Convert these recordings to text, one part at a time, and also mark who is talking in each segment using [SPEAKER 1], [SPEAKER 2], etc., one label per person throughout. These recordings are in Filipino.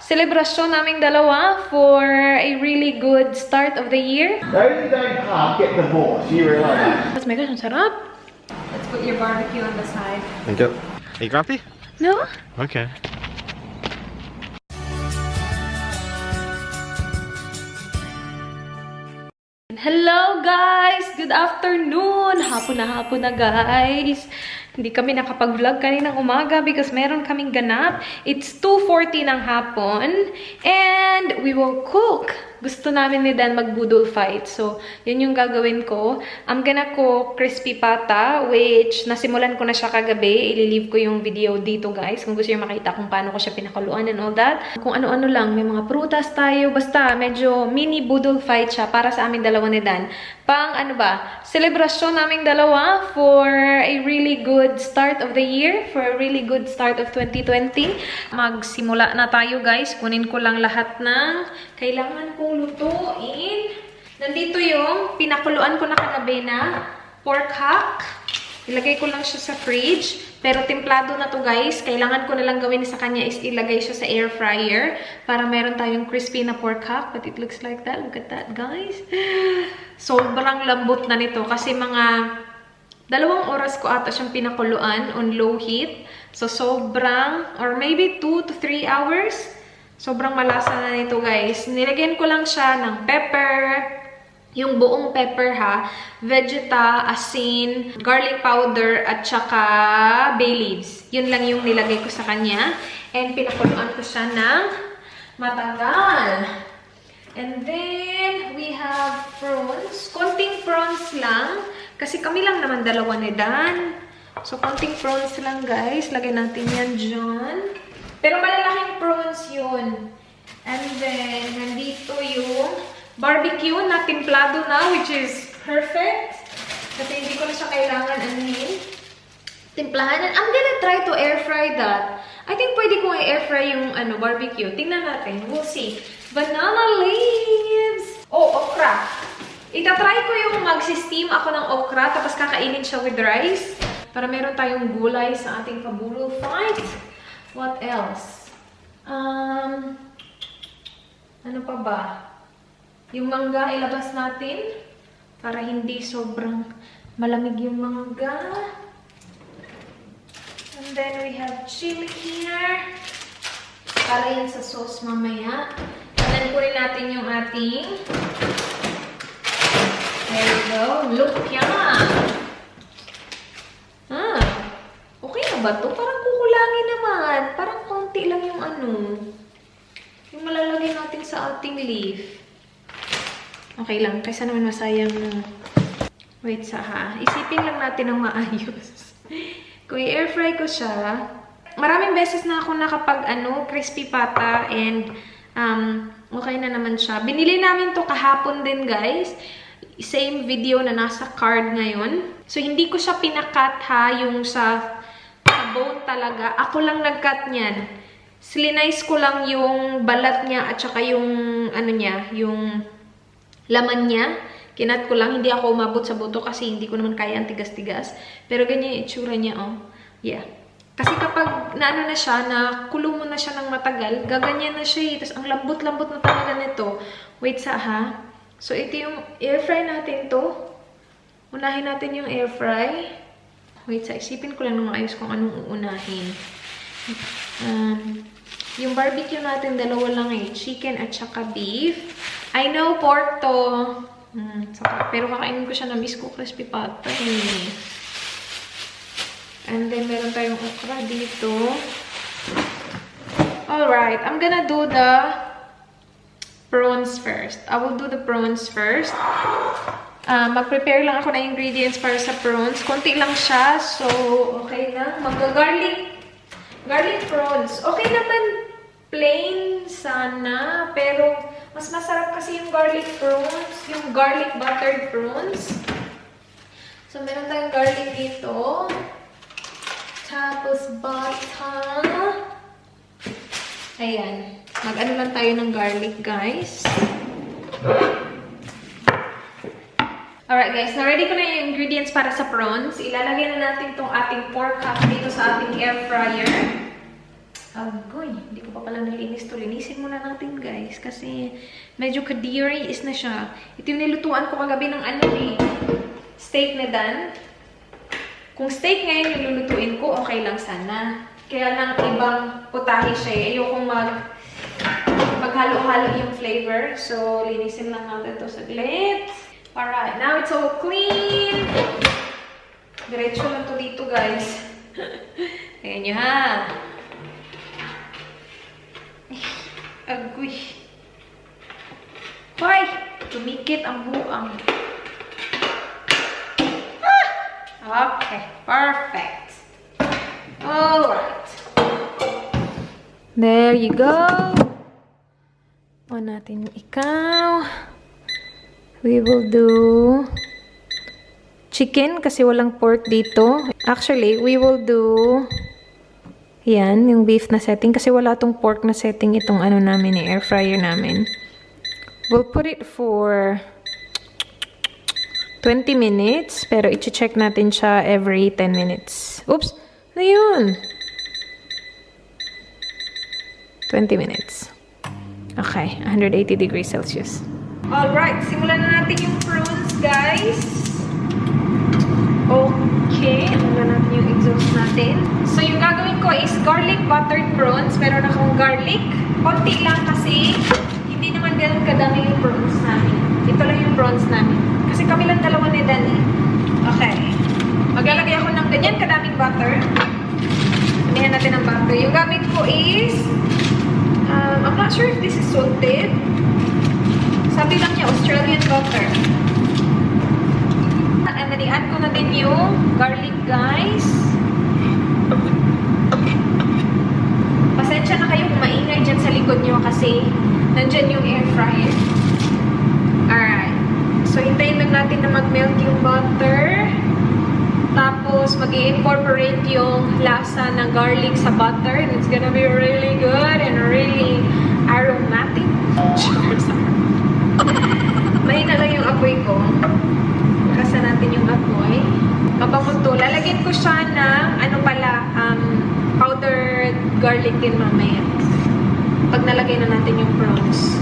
[SPEAKER 1] Selebrasyon naming dalawa for a really good start of the year.
[SPEAKER 2] Those who don't park get divorced, you realize that?
[SPEAKER 1] Oh my gosh, ang sarap. Let's put your barbecue on the side.
[SPEAKER 3] Thank you. Are you grumpy?
[SPEAKER 1] No?
[SPEAKER 3] Okay.
[SPEAKER 1] Hello guys! Good afternoon! Hapon na guys. Hindi kami nakapag-vlog kaninang umaga because meron kaming ganap. It's 2:40 ng hapon and we will cook. Gusto namin ni Dan mag-boodle fight. So, yun yung gagawin ko. I'm gonna cook crispy pata, which nasimulan ko na siya kagabi. Ililive ko yung video dito, guys. Kung gusto nyo makita kung paano ko siya pinakuluan and all that. Kung ano-ano lang. May mga prutas tayo. Basta, medyo mini boodle fight siya para sa amin dalawa ni Dan. Pang, ano ba, selebrasyon naming dalawa for a really good start of the year. For a really good start of 2020. Magsimula na tayo, guys. Kunin ko lang lahat ng kailangan kong lutuin. Nandito yung pinakuluan ko na kagabi na pork hack. Ilagay ko lang siya sa fridge. Pero templado na to, guys. Kailangan ko na lang gawin sa kanya is ilagay siya sa air fryer para meron tayong crispy na pork hack. But it looks like that. Look at that, guys. Sobrang lambot na nito kasi mga 2 oras ko ata siyang pinakuluan on low heat. So sobrang, or maybe 2 to 3 hours. Sobrang malasa na nito, guys. Nilagyan ko lang siya ng pepper. Yung buong pepper, ha. Vegeta, asin, garlic powder, at saka bay leaves. Yun lang yung nilagay ko sa kanya. And pinakuluan ko siya ng matagal. And then, we have prawns. Konting prawns lang. Kasi kami lang naman dalawa ni Dan. So, konting prawns lang, guys. Lagay natin yan dyan. Pero malalaking prawns yun. And then, nandito yung barbecue na templado na, which is perfect. Kasi hindi ko na siya kailangan timplahan. And I'm gonna try to air fry that. I think pwede kong i-air fry yung barbecue. Tingnan natin. We'll see. Banana leaves. Oh, okra. Itatry ko yung mag-steam ako ng okra, tapos kakainin siya with rice. Para meron tayong gulay sa ating pa-boodle fight. What else? Ano pa ba? Yung mangga ilabas natin para hindi sobrang malamig yung mangga. And then we have chili here. Para yan sa sauce mamaya. And then kunin natin yung ating. There we go. Look yan. Okay na ba to? Parang kukulangin naman. Parang konti lang yung yung malalagay natin sa ating leaf. Okay lang. Kaysa naman masayang wait ha. Isipin lang natin ng maayos. Kung i-air fry ko siya, maraming beses na ako nakapag crispy pata and okay na naman siya. Binili namin to kahapon din, guys. Same video na nasa card ngayon. So, hindi ko siya pinakat, ha, yung sa bone talaga. Ako lang nag-cut niyan. Slinice ko lang yung balat niya at saka yung, yung laman niya. Kinat ko lang. Hindi ako umabot sa buto kasi hindi ko naman kaya ang tigas-tigas. Pero ganyan yung itsura niya, oh. Yeah. Kasi kapag na siya, na kulo mo na siya ng matagal, gaganyan na siya, eh. Tapos ang lambot-lambot na talaga nito. Wait ha. So, ito yung air fry natin to. Unahin natin yung air fry. Wait isipin ko lang ng maayos kung anong uunahin. Yung barbecue natin, 2 lang eh. Chicken at saka beef. I know pork to. Pero kakainin ko siya na miss ko crispy pata eh. And then, meron tayong okra dito. Alright, I'm gonna do the prawns first. I will do the prawns first. Mag-prepare lang ako na ingredients para sa prawns. Konti lang siya. So, okay lang. Garlic prawns. Okay naman plain sana. Pero, mas masarap kasi yung garlic prawns. Yung garlic buttered prawns. So, meron tayong garlic dito. Tapos, butter. Ayan. Mag-ano lang tayo ng garlic, guys. Alright, guys. Na-ready ko na yung ingredients para sa prawns. Ilalagay na natin itong ating pork hack dito sa ating air fryer. Agoy, hindi ko pa pala nalinis to. Linisin muna natin, guys. Kasi medyo kadiri-is na siya. Ito yung nilutuan ko kagabi ng ano eh. Steak na Dan. Kung steak ngayon yung lulutuin ko, okay lang sana. Kaya lang ibang putahe siya eh. Ayokong maghalo-halo yung flavor. So, linisin lang natin to saglit. Alright, now it's all clean. Diretso lang to dito, guys. Ayan nyo ha. Agoy. Hoy! Tumikit ang buang. Ah! Okay, perfect. Alright. There you go. O natin ikaw. We will do chicken kasi walang pork dito. Actually, we will do yan, yung beef na setting. Kasi wala tong pork na setting itong ano namin, air fryer namin. We'll put it for 20 minutes. Pero i-check natin siya every 10 minutes. Oops! Ano yun? 20 minutes. Okay, 180 degrees Celsius. Alright, simulan na natin yung prawns, guys. Okay, ano na natin yung exhaust natin. So, yung gagawin ko is garlic buttered prawns. Meron akong garlic. Konti lang kasi hindi naman ganun kadami yung prawns namin. Ito lang yung prawns namin. Kasi kami lang dalawa ni Dani. Okay. Maglalagay ako ng ganyan kadaming butter. Samihan natin ang butter. Yung gamit ko is I'm not sure if this is salted. Sabi lang niya Australian butter. And then, i-add ko na din yung garlic, guys. Pasensya na kayo kung maingay dyan sa likod nyo kasi nandyan yung air fryer. Alright. So, hintayin lang natin na mag-melt yung butter. Tapos, mag-i-incorporate yung lasa ng garlic sa butter. And it's gonna be really good and really aromatic. Mahina lang yung apoy ko. Bakasan natin yung apoy. Mabango to. Lalagyan ko siya ng, ano pala, powdered garlic din mamaya. Pag nalagay na natin yung prawns.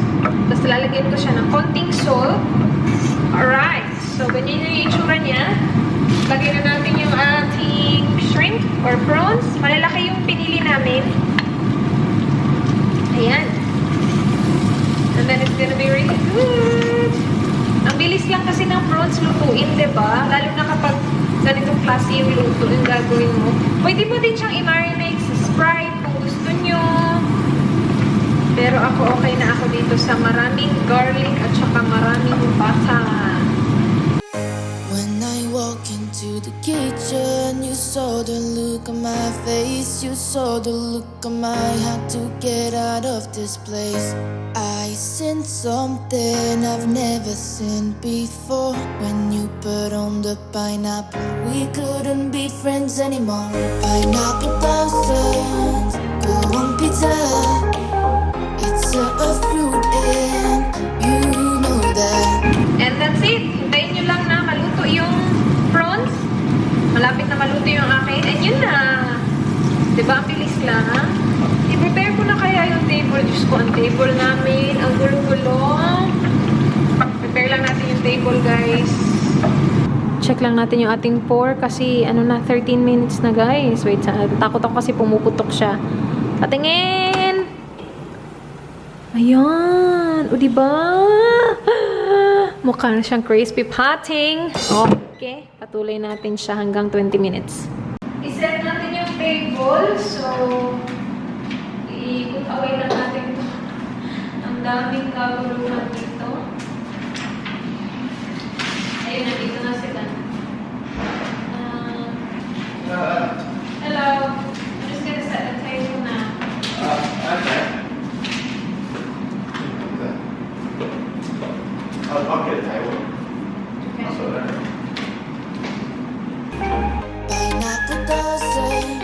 [SPEAKER 1] Tapos lalagyan ko siya ng konting salt. Alright. So, ganyan yung itsura niya. Lagyan na natin yung ating shrimp or prawns. Malalaki yung pinili namin. Ayan. And then it's gonna be really good. Ang bilis lang kasi ng prawns lutuin, diba? Lalo na kapag ganitong klase yung luto yung gagawin mo. Pwede mo din siyang i-marinate sa Sprite kung gusto nyo. Pero ako okay na ako dito sa maraming garlic at saka maraming butter.
[SPEAKER 3] When I walk into the kitchen, you saw the look on my face. You saw the look on my had to get out of this place. I seen something I've never seen before. When you put on the pineapple, we couldn't be friends anymore. Pineapple thousands, go on pizza. It's a fruit and you know that.
[SPEAKER 1] And that's it. Hintayin nyo lang na maluto yung prawns. Malapit na maluto yung akin. And yun na. Diba? Ang bilis lang. I-prepare ko na kaya yung table. Diyos ko, ang table namin. Ang gulo-gulo. Prepare lang natin yung table, guys. Check lang natin yung ating pork kasi ano na, 13 minutes na, guys. Wait, takot ako kasi pumuputok siya. Patingin! Ayan! O, diba? Mukha na siyang crispy potting. Okay. Patuloy natin siya hanggang 20 minutes. I-set natin yung table. So, i-put away lang natin ito. Ang daming kaguluhan dito. Ayun, nandito na sila. Hello. I'm just gonna set the table now.
[SPEAKER 2] Okay. I'll get a table.
[SPEAKER 1] Okay.
[SPEAKER 2] So there.
[SPEAKER 3] Pineapple doesn't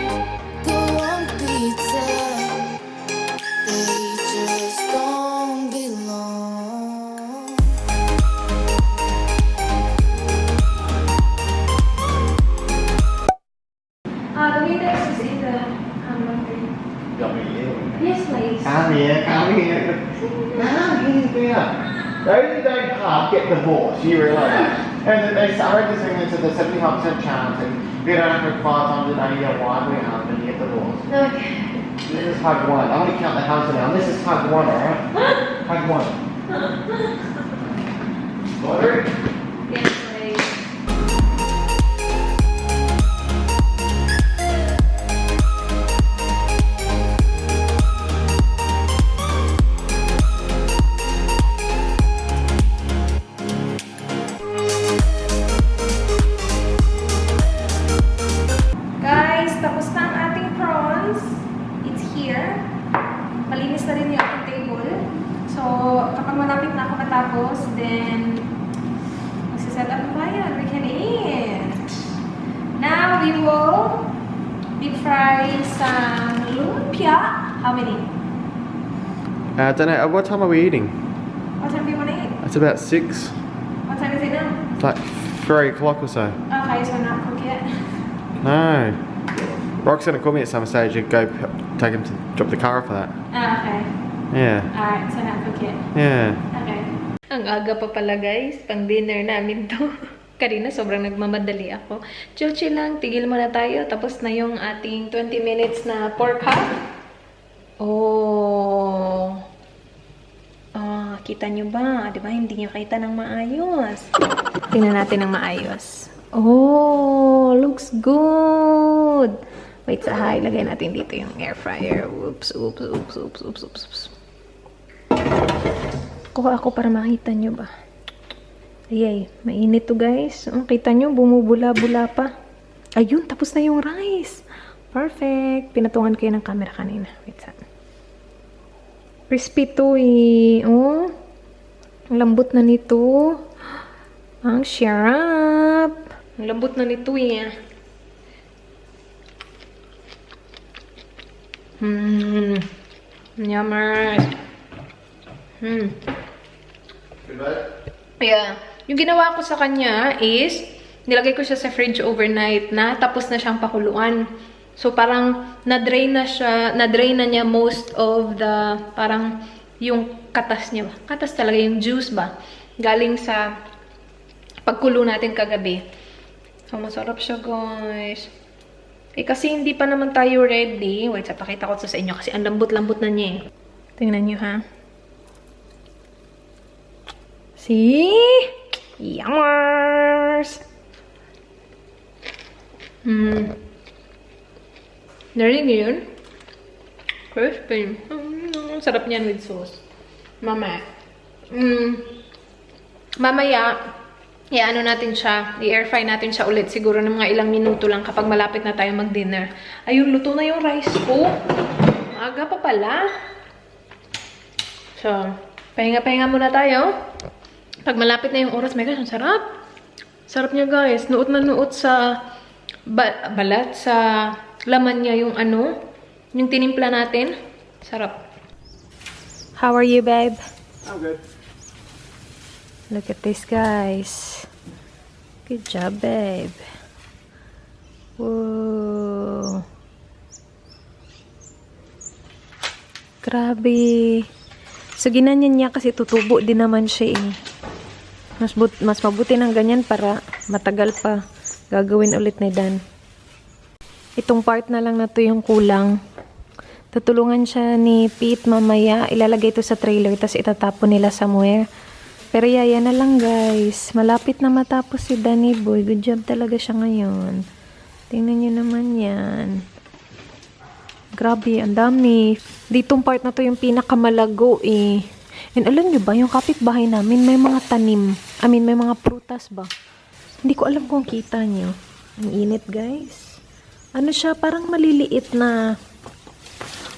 [SPEAKER 3] go on pizza. They just don't belong.
[SPEAKER 2] Nah, he's there. Those who don't park get divorced, you realise that. And they read this thing that said there's 75% chance and if you don't have to 5 times a day, you get wife or your husband, you get divorced.
[SPEAKER 1] Okay.
[SPEAKER 2] This is hug 1. I'm going to count the house now. This is hug 1, alright? Hug 1. Water?
[SPEAKER 1] Yes, please. Guys, tapos na ang ating prawns. It's here. Malinis na rin yung ating table. So, kapag malapit na ako matapos, then magsiset up na yan. We can eat. Now, we will deep fry some lumpia. How many?
[SPEAKER 2] I don't know. What time are we eating?
[SPEAKER 1] What time do you want to eat?
[SPEAKER 2] It's about 6.
[SPEAKER 1] What time is it now?
[SPEAKER 2] It's like 3 o'clock or so.
[SPEAKER 1] Okay, so not cooked yet.
[SPEAKER 2] No. Rock's gonna call me at some stage and go take him to drop the car off for that.
[SPEAKER 1] Okay.
[SPEAKER 2] Yeah.
[SPEAKER 1] Alright, so not cooked yet.
[SPEAKER 2] Yeah.
[SPEAKER 1] Okay. Ang aga pa pala guys, pang dinner namin to. Kanina sobrang nagmamadali ako. Chill lang, tigil muna tayo. Tapos na yung ating 20 minutes na pork hop. Oh. Ah, kita nyo ba? Diba hindi nyo kita ng maayos? Tingnan natin ng maayos. Oh, looks good. Wait, sa ilagay natin dito yung air fryer. Oops. Kuha ako para makita nyo ba. Ayay, mainit to guys. Kita nyo, bumubula-bula pa. Ayun, tapos na yung rice. Perfect. Pinatungan kayo ng camera kanina. Wait, saan? Crispy to eh. Oh, ang lambot na nito. Ang syarap. Ang lambot na nito eh. Yummers. Yeah. Yung ginawa ko sa kanya is, nilagay ko siya sa fridge overnight na, tapos na siyang pakuluan. So, parang na-drain na siya, na-drain na niya most of the, parang yung katas niya. Katas talaga, yung juice ba? Galing sa pagkulo natin kagabi. So, masarap siya, guys. Eh, kasi hindi pa naman tayo ready. Wait, pakita ko ito sa inyo kasi ang lambot-lambot na niya eh. Tingnan nyo, ha? See? Yummers! Narinig niyo yun? Crispy. Sarap niyan with sauce. Mamaya. Mamaya, i-ano natin siya, i-air fry natin siya ulit. Siguro ng mga ilang minuto lang kapag malapit na tayo mag-dinner. Ayun, luto na yung rice ko. Aga pa pala. So, pahinga-pahinga muna tayo. Pag malapit na yung oras, my gosh, ang sarap. Sarap niya, guys. Nuot na nuot sa balat, sa laman niya yung ano, yung tinimpla natin. Sarap. How are you, babe?
[SPEAKER 2] I'm good.
[SPEAKER 1] Look at this, guys. Good job, babe. Whoa. Grabe. So, ginanyan niya kasi tutubo din naman siya eh. Mas mabuti ng ganyan para matagal pa gagawin ulit ni Dan. Itong part na lang na to yung kulang. Tutulungan siya ni Pete mamaya. Ilalagay ito sa trailer tapos itatapon nila somewhere. Pero yaya na lang guys. Malapit na matapos si Danny Boy. Good job talaga siya ngayon. Tingnan nyo naman yan. Grabe, ang dami. Ditong part na to yung pinakamalago eh. And alam nyo ba, yung kapitbahay namin may mga tanim. May mga prutas ba? Hindi ko alam kung kita nyo. Ang init guys. Ano siya, parang maliliit na...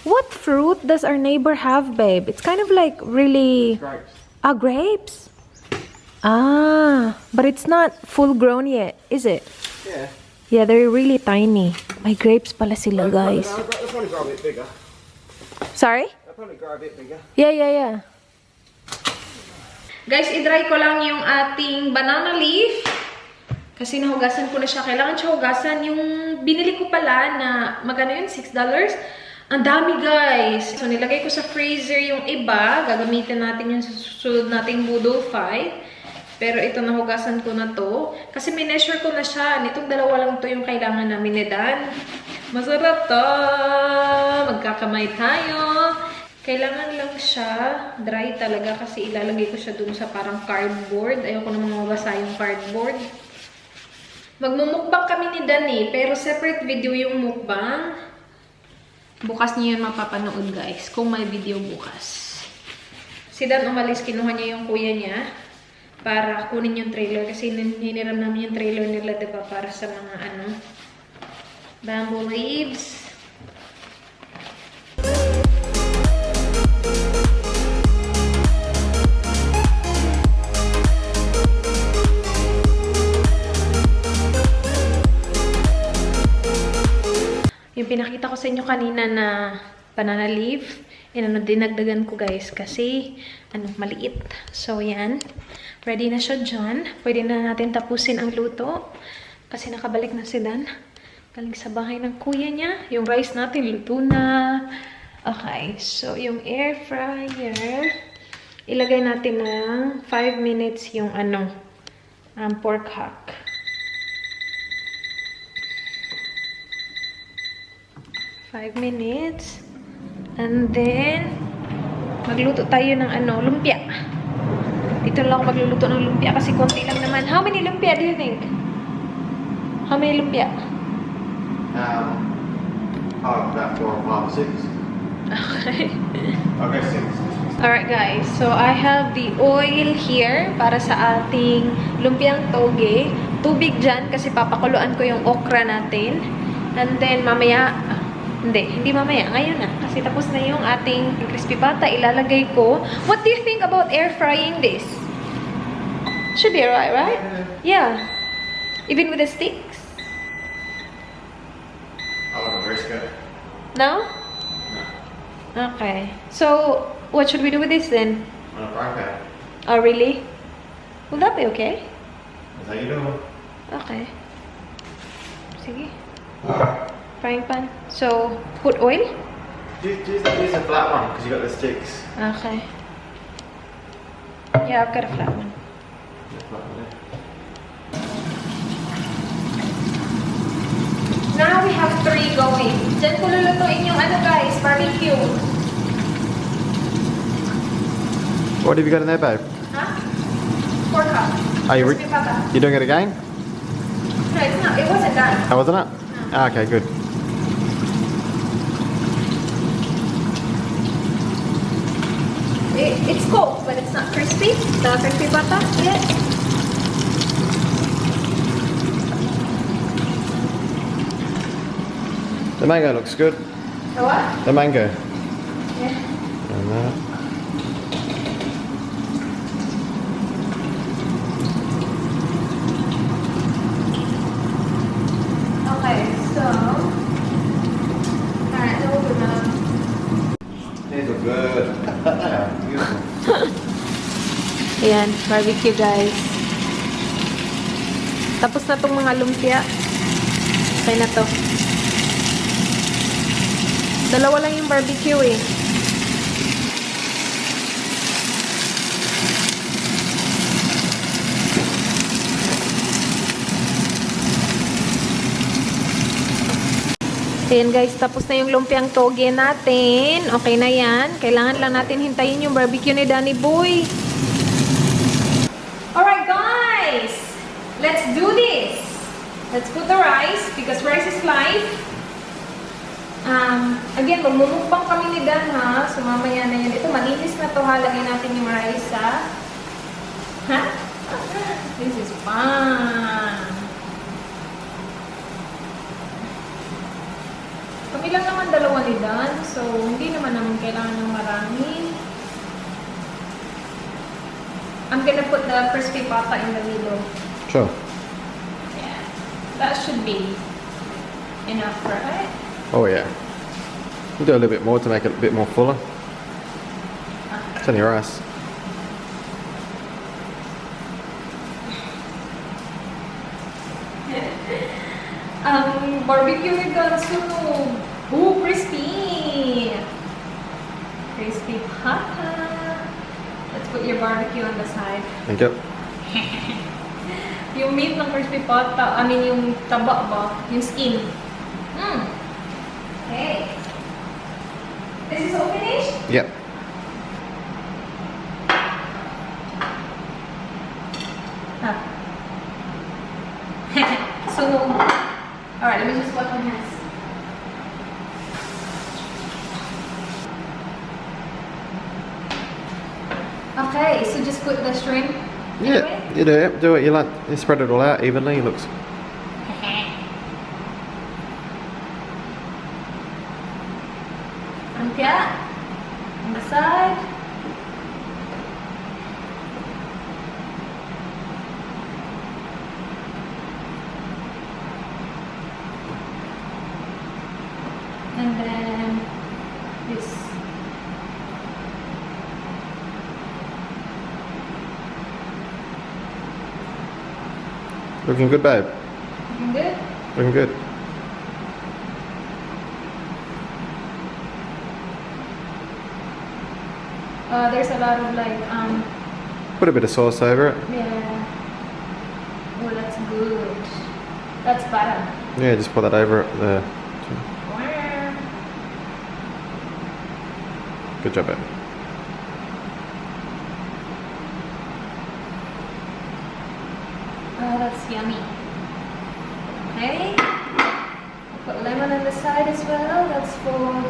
[SPEAKER 1] What fruit does our neighbor have, babe? It's kind of like really...
[SPEAKER 2] Grapes.
[SPEAKER 1] Ah, grapes? Ah, but it's not full grown yet, is it?
[SPEAKER 2] Yeah.
[SPEAKER 1] Yeah, they're really tiny. May grapes pala sila, guys.
[SPEAKER 2] They'll probably grow a bit bigger.
[SPEAKER 1] Sorry?
[SPEAKER 2] They'll probably grow a bit bigger.
[SPEAKER 1] Yeah. Guys, i-dry ko lang yung ating banana leaf. Kasi nahugasan ko na siya. Kailangan siya hugasan. Yung binili ko pala na, magkano yun? $6? Ang dami, guys! So, nilagay ko sa freezer yung iba. Gagamitin natin yung susunod nating boodle fight. Pero ito, nahugasan ko na to. Kasi mineasure ko na siya. Nitong dalawa lang to yung kailangan namin ni Dan. Masarap to! Magkakamay tayo. Kailangan lang siya dry talaga kasi ilalagay ko siya dun sa parang cardboard. Ayoko namang mabasa yung cardboard. Magmumukbang kami ni Dan pero separate video yung mukbang. Bukas niyo yun mapapanood, guys. Kung may video bukas. Si Dan umalis, kinuha niya yung kuya niya para kunin yung trailer. Kasi hiniram namin yung trailer nila, diba? Para sa mga bamboo leaves. Yung pinakita ko sa inyo kanina na banana leaf, dinagdagan ko, guys, kasi maliit. So, yan. Ready na siya dyan. Pwede na natin tapusin ang luto. Kasi nakabalik na si Dan. Galing sa bahay ng kuya niya. Yung rice natin, luto na. Okay. So, yung air fryer, ilagay natin ng 5 minutes yung pork hack. 5 minutes. And then, magluto tayo ng lumpia. Dito lang ako magluluto ng lumpia kasi konti lang naman. How many lumpia do you think? How many lumpia?
[SPEAKER 2] About 4 or 5 or 6.
[SPEAKER 1] Okay.
[SPEAKER 2] Okay, 6.
[SPEAKER 1] Alright, guys. So, I have the oil here para sa ating lumpiang toge. Tubig dyan kasi papakuluan ko yung okra natin. And then, mamaya... Hindi mamaya. Ngayon na. Kasi tapos na yung ating crispy pata. Ilalagay ko. What do you think about air frying this? Should be alright, right? Yeah. Even with the sticks?
[SPEAKER 2] I want to risk it.
[SPEAKER 1] No?
[SPEAKER 2] No.
[SPEAKER 1] Okay. So, what should we do with this then?
[SPEAKER 2] On a frying pan.
[SPEAKER 1] Oh, really? Will that be okay?
[SPEAKER 2] That's how you do it.
[SPEAKER 1] Okay. Sige. Frying pan. So, put oil?
[SPEAKER 2] Use a flat one because you got the sticks.
[SPEAKER 1] Okay. Yeah, I've got a flat one. Now we have 3 going. Diyan ko lulutuin yung guys, barbecue.
[SPEAKER 2] What have you got in there, babe?
[SPEAKER 1] Huh? Pork cup.
[SPEAKER 2] Are you
[SPEAKER 1] Crispy pata.
[SPEAKER 2] you doing it again?
[SPEAKER 1] No, it's not. It wasn't done.
[SPEAKER 2] Oh, wasn't it?
[SPEAKER 1] No.
[SPEAKER 2] Ah, okay, good.
[SPEAKER 1] It's cooked, but it's not crispy. The crispy pata yet.
[SPEAKER 2] The mango looks good.
[SPEAKER 1] The what?
[SPEAKER 2] The mango.
[SPEAKER 1] Yeah.
[SPEAKER 2] And that.
[SPEAKER 1] Okay, so... Alright, that will be enough.
[SPEAKER 2] These are good. Beautiful.
[SPEAKER 1] Ayan, barbecue, guys. Tapos na tong mga lumpia. Okay na to. Dalawa lang yung barbecue eh. Ayan, guys, tapos na yung lumpiang toge natin. Okay na yan. Kailangan lang natin hintayin yung barbecue ni Danny Boy. Alright, guys! Let's do this! Let's put the rice, because rice is life. Again, magmumukbang kami ni Dan, ha? So, mamaya na yan. Ito, malinis na to, ha? Lagyan natin yung rice, ha? Ha? This is fun! Kami lang naman dalawa ni Dan, so hindi naman kailangan ng marami. I'm gonna put the crispy pata in the middle.
[SPEAKER 2] Sure.
[SPEAKER 1] Yeah, that should be enough, right?
[SPEAKER 2] Oh yeah. We'll do a little bit more to make it a bit more fuller. It's only rice.
[SPEAKER 1] Barbecue with the sunog. Ooh, crispy! crispy pata. Let's put your barbecue on the side.
[SPEAKER 4] Thank you.
[SPEAKER 1] Yung meat ng crispy pata, I mean yung taba ba? Yung skin. Okay. This is all finished?
[SPEAKER 4] Yep.
[SPEAKER 1] So, alright, let me just wash my hands. Okay, so just put the shrimp.
[SPEAKER 4] Yeah, you do it. Do it. You like. You spread it all out evenly. It looks.
[SPEAKER 1] Yeah, on the side. And then this.
[SPEAKER 4] Looking good, babe.
[SPEAKER 1] Looking good?
[SPEAKER 4] Looking good.
[SPEAKER 1] There's a lot of like,
[SPEAKER 4] Put a bit of sauce over it.
[SPEAKER 1] yeah. Oh, that's good. That's butter.
[SPEAKER 4] Yeah, just put that over it there. Good job, babe.
[SPEAKER 1] Oh, that's yummy. Okay. I'll put lemon on the side as well. That's for.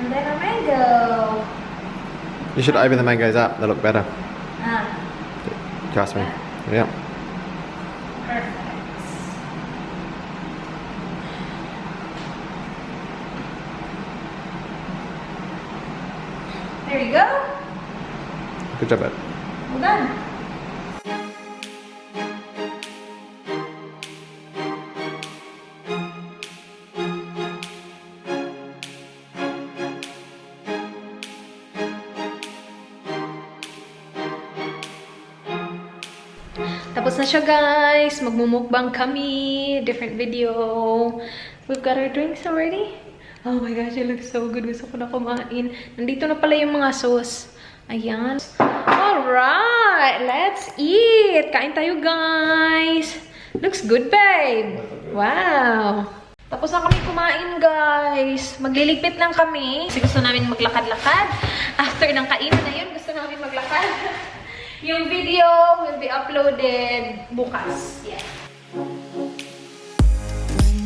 [SPEAKER 1] And then a mango.
[SPEAKER 4] You should open the mangoes up. They look better.
[SPEAKER 1] Ah,
[SPEAKER 4] Trust me. Yeah.
[SPEAKER 1] perfect. There you go.
[SPEAKER 4] Good job, babe.
[SPEAKER 1] Well done. Tapos na siya, guys. Magmumukbang kami. Different video. We've got our drinks already. Oh my gosh, it looks so good. Gusto ko na kumain. Nandito na pala yung mga sauce. Ayan. Alright, let's eat. Kain tayo, guys. Looks good, babe. Wow. Tapos na kami kumain, guys. Magliligpit lang kami. Kasi gusto namin maglakad-lakad. After ng kainan na yun, gusto namin maglakad. Yung video will be uploaded bukas. Yeah.
[SPEAKER 3] When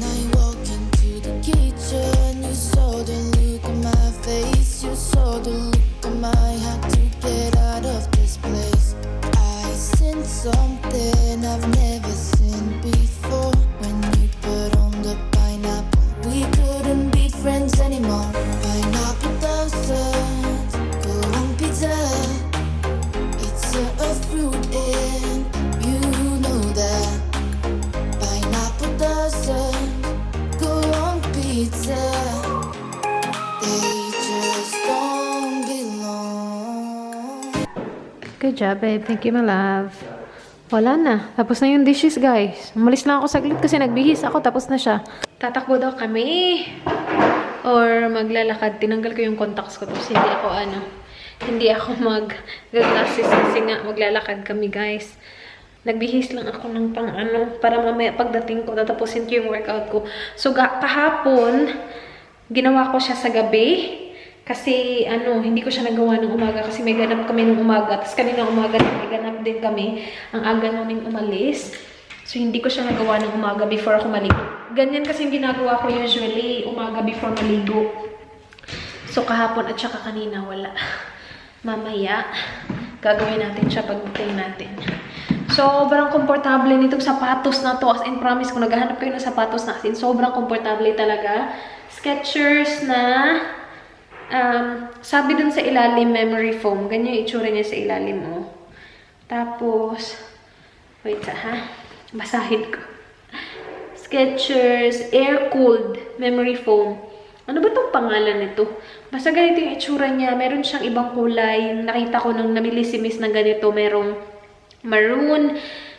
[SPEAKER 3] I walk into the kitchen, you saw the look on my face. You saw the look on my heart to get out of this place. I sensed something I've never seen before. When you put on the pineapple, we couldn't be friends anymore. Pineapple doesn't go on pizza. It's a fruit and you know that. Pineapple doesn't go on pizza. They just don't belong.
[SPEAKER 1] Good job, babe. Thank you, my love. Wala na. Tapos na yung dishes, guys. Umalis lang ako saglit kasi nagbihis ako. Tapos na siya. Tatakbo daw kami. Or maglalakad. Tinanggal ko yung contacts ko. Tapos hindi ako mag-glasses kasi nga maglalakad kami, guys. Nagbihis lang ako ng para mamaya pagdating ko, tatapusin ko yung workout ko. So, kahapon, ginawa ko siya sa gabi. Kasi, hindi ko siya nagawa ng umaga kasi may ganap kami ng umaga. Tapos kanina umaga, may ganap din kami. Ang aga namin umalis. So, hindi ko siya nagawa ng umaga before ako maligo. Ganyan kasi yung ginagawa ko usually, umaga before maligo. So, kahapon at saka kanina, wala. Mamaya, gagawin natin siya pagdating natin. Sobrang komportable nitong sapatos na to. As in, promise, kung naghahanap kayo ng sapatos na asin, sobrang komportable talaga. Skechers na, sabi dun sa ilalim, memory foam. Ganyan yung itsura niya sa ilalim, oh. Tapos, wait ha, basahin ko. Skechers, air-cooled memory foam. Ano ba itong pangalan nito? Basta ganito yung itsura niya. Meron siyang ibang kulay. Nakita ko nung namili si Miss na ganito. Merong maroon,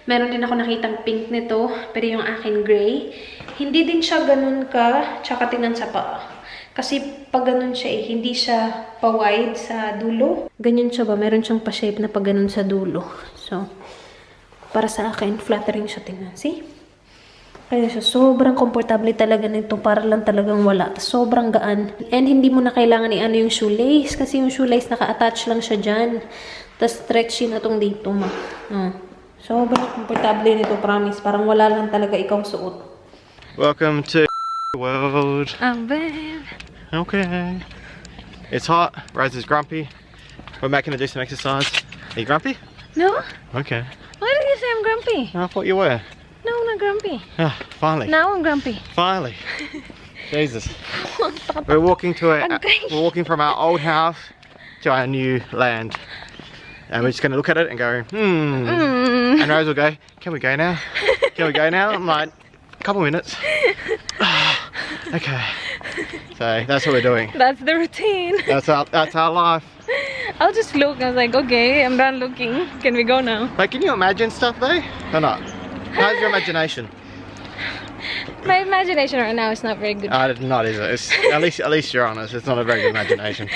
[SPEAKER 1] Meron din ako nakitang pink nito, pero yung akin gray. Hindi din siya ganun ka, tsaka tingnan sa paa. Kasi pag ganun siya hindi siya pa-wide sa dulo. Ganyan siya ba? Meron siyang pa-shape na pag ganun sa dulo. So, para sa akin, flattering siya tingnan. See? Kaya siya, sobrang komportable talaga nito. Para lang talagang wala. Sobrang gaan. And hindi mo na kailangan i-ano yung shoelace. Kasi yung shoelace, naka-attach lang siya dyan. Tapos stretchy na tong dito, ma. Sobrang komportable nito, promise. Parang wala lang talaga ikaw suot.
[SPEAKER 4] Welcome to the world.
[SPEAKER 1] Babe.
[SPEAKER 4] Okay. It's hot. Rose is grumpy. We're making her do some exercise. Are you grumpy?
[SPEAKER 1] No?
[SPEAKER 4] Okay.
[SPEAKER 1] Why did you say I'm grumpy?
[SPEAKER 4] I thought you were.
[SPEAKER 1] No, I'm not grumpy.
[SPEAKER 4] Ah, finally.
[SPEAKER 1] Now I'm grumpy.
[SPEAKER 4] Finally. Jesus. We're walking from our old house to our new land. And we're just going to look at it and go, And Rose will go, can we go now? Can we go now? I'm like, a couple minutes. Okay. So that's what we're doing.
[SPEAKER 1] That's the routine.
[SPEAKER 4] That's our life.
[SPEAKER 1] I'll just look. I was like, okay, I'm done looking. Can we go now?
[SPEAKER 4] Like, can you imagine stuff though? Or not? How's your imagination?
[SPEAKER 1] My imagination right now is not very good.
[SPEAKER 4] Not is it? It's, at least you're honest. It's not a very good imagination.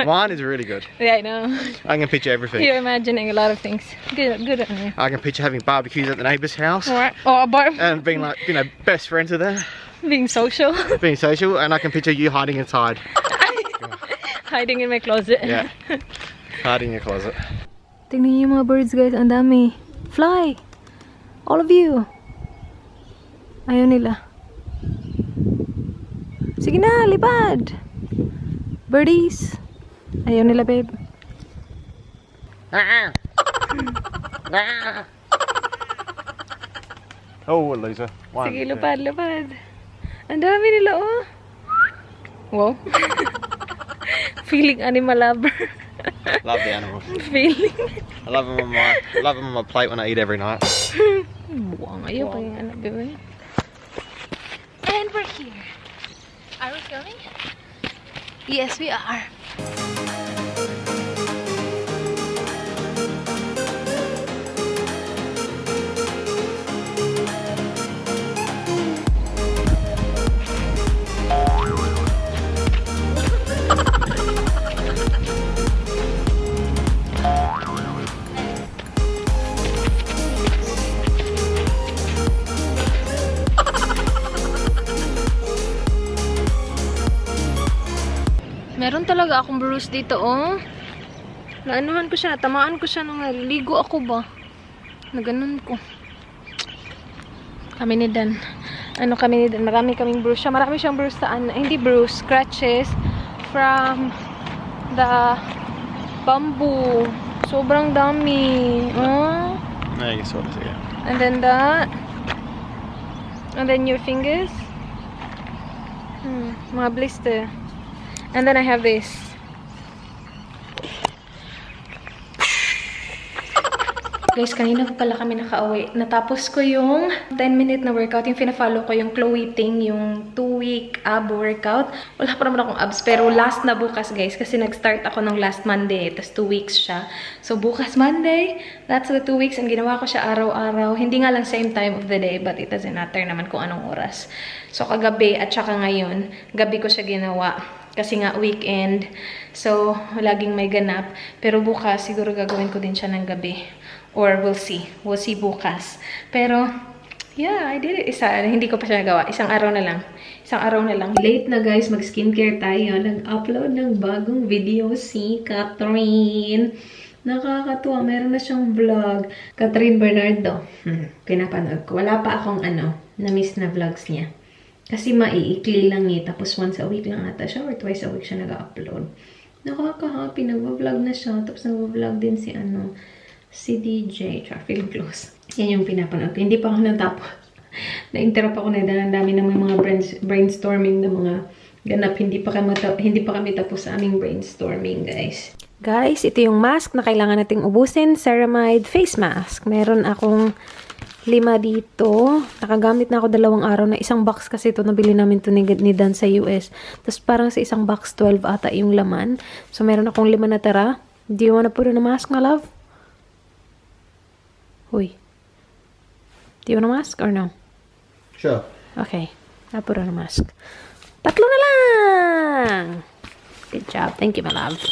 [SPEAKER 4] Mine is really good.
[SPEAKER 1] Yeah, I know.
[SPEAKER 4] I can picture everything.
[SPEAKER 1] You're imagining a lot of things. Good on you.
[SPEAKER 4] I can picture having barbecues at the neighbour's house.
[SPEAKER 1] Or a bar.
[SPEAKER 4] And being like, best friends with her.
[SPEAKER 1] Being social.
[SPEAKER 4] Being social, and I can picture you hiding inside.
[SPEAKER 1] Hiding in my closet.
[SPEAKER 4] Yeah. Hiding in your closet.
[SPEAKER 1] Tingnan niyo yung mga birds, guys. Ang dami. Fly! All of you. Ayaw nila. Sige na, lipad! Birdies! Ayaw nila, babe.
[SPEAKER 4] Oh, loser. One,
[SPEAKER 1] Sige,
[SPEAKER 4] two.
[SPEAKER 1] lipad. Ang dami nila, oh. Wow. Feeling animal lover.
[SPEAKER 4] Love the animals.
[SPEAKER 1] Feeling.
[SPEAKER 4] I love them on my plate when I eat every night.
[SPEAKER 1] Buwang ayaw pa yung anak, babe. And we're here. Are we filming? Yes, we are. Meron talaga akong bruise dito, oh. Naanuhan ko siya, natamaan ko siya nung naligo ako ba. Naganon ko. Kami ni Dan. Marami kaming bruise siya. Marami siyang bruise saan. Hindi bruise, scratches from the bamboo. Sobrang dami. Oh.
[SPEAKER 4] No, you can sort this out.
[SPEAKER 1] And then that. And then your fingers. Mga blister. And then I have this. Guys, kanina pala kami nakauwi. Natapos ko yung 10-minute na workout. Yung fina-follow ko yung Chloe Ting, yung 2-week ab workout. Wala pa naman akong abs, pero last na bukas, guys. Kasi nag-start ako ng last Monday. Tapos 2 weeks siya. So, bukas Monday, that's the 2 weeks. And ginawa ko siya araw-araw. Hindi nga lang same time of the day, but it doesn't matter naman kung anong oras. So, kagabi at saka ngayon, gabi ko siya ginawa. Kasi nga weekend. So, laging may ganap. Pero bukas, siguro gagawin ko din siya ng gabi. Or we'll see. We'll see bukas. Pero, yeah, I did it. Hindi ko pa siya nagawa. Isang araw na lang. Late na, guys. Mag-skincare tayo. Nag-upload ng bagong video si Catherine. Nakakatuwa. Meron na siyang vlog. Catherine Bernardo. Pinapanood ko. Wala pa akong na-miss na vlogs niya. Kasi maiikli lang niya. Tapos once a week lang ata siya. Or twice a week siya nag-upload. Nakaka-happy. Nag-vlog na siya. Tapos nag-vlog din si DJ, feeling close. Yan yung pinapanood ko. Hindi pa ako natapos. Na-interrupt ako na dami na may mga brainstorming na mga ganap. Hindi pa kami tapos sa aming brainstorming, guys. Guys, ito yung mask na kailangan nating ubusin. Ceramide face mask. Meron akong 5 dito. Nakagamit na ako 2 araw na. Isang box kasi ito. Nabili namin ito ni Dan sa US. Tapos parang sa isang box 12 ata yung laman. So meron akong 5 na tara. Do you wanna put on a mask, my love? Uy. Do you want a mask or no?
[SPEAKER 4] Sure.
[SPEAKER 1] Okay. I'll put on a mask. Tatlo na lang! Good job. Thank you, my love.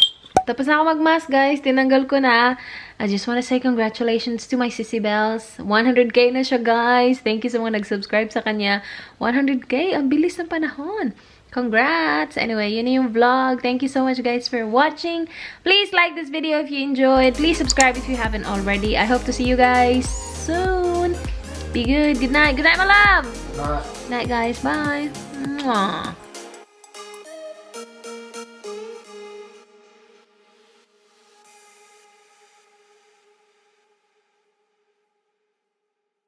[SPEAKER 1] Tapos na ako mag-mask, guys. Tinanggal ko na. I just want to say congratulations to my Sissy Bells. 100k na siya, guys. Thank you sa mga nag-subscribe sa kanya. 100k. Ang bilis ng panahon. Congrats! Anyway, yun na yung vlog. Thank you so much, guys, for watching. Please like this video if you enjoyed. Please subscribe if you haven't already. I hope to see you guys soon. Be good. Good night. Good night, my love.
[SPEAKER 4] Night.
[SPEAKER 1] Night, guys. Bye. Mwah.